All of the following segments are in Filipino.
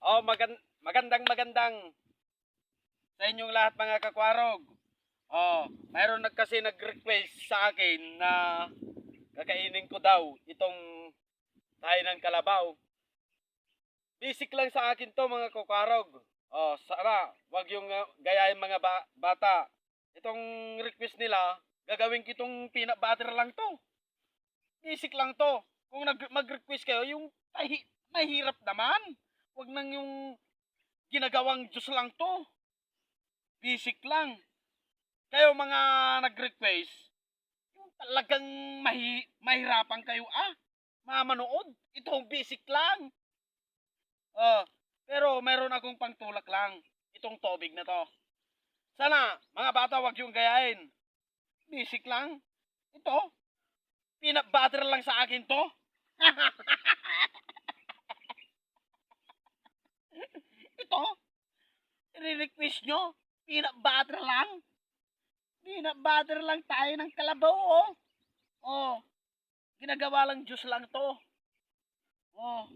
Oh, magandang sa inyong lahat mga kakwarog. Oh, mayroon kasi nag-request sa akin na kakainin ko daw itong tayo ng kalabaw. Basic lang sa akin to mga kakwarog. Oh, sana wag yung gayahin mga bata. Itong request nila, gagawin kitong peanut butter lang to. Basic lang to. Kung mag-request kayo, yung mahirap naman. Wag nang yung ginagawang Diyos lang to. Basic lang. Kayo mga nag-request, yung talagang mahirapan kayo mamanood. Ito basic lang. Pero meron akong pangtulak lang. Itong tubig na to. Sana, mga bata, wag yung gayahin. Basic lang. Ito, peanut butter lang sa akin to. Ito, i-request nyo, peanut butter lang. Peanut butter lang tayo ng kalabaw, oh. Oh, ginagawa lang Diyos lang to. Oh.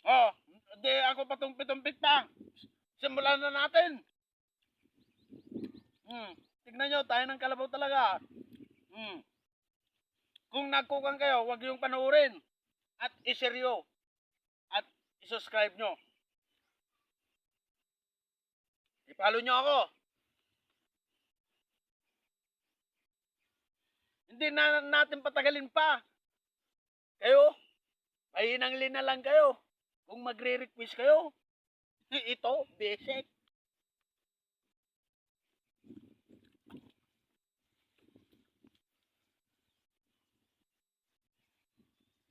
Oh, di ako patumpit-tumpit pa. Simulan na natin. Tignan nyo, tayo ng kalabaw talaga. Kung nagkukang kayo, huwag yung panoorin. At iseryo. At isubscribe nyo. I-follow nyo ako. Hindi na natin patagalin pa. Kayo, mahinang lina lang kayo. Kung magre-request kayo, ito, basic.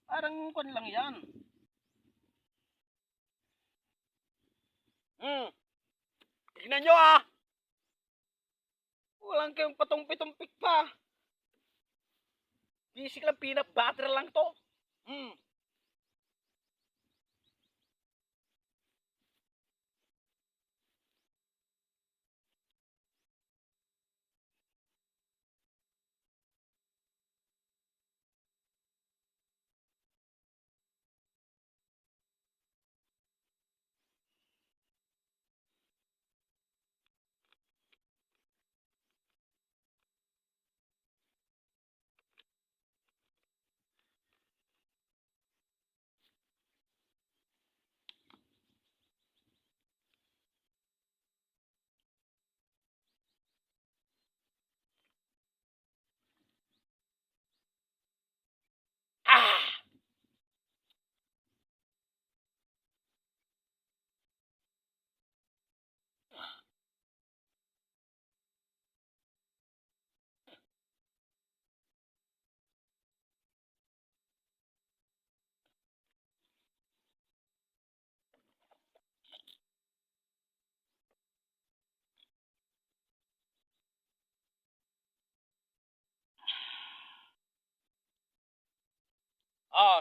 Parang kun lang yan. Tignan nyo Walang kayong patumpik-tumpik pa. Basic lang, peanut butter lang to.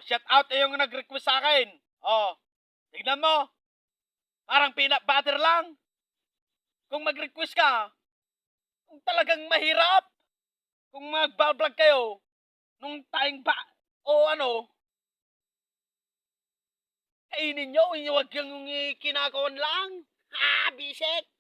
Shout out yung nag-request sa akin. Tignan mo. Parang peanut butter lang. Kung mag-request ka, kung talagang mahirap, kung mag-vlog kayo, nung tayong kainin nyo, huwag yung kinakaon lang. Bisek.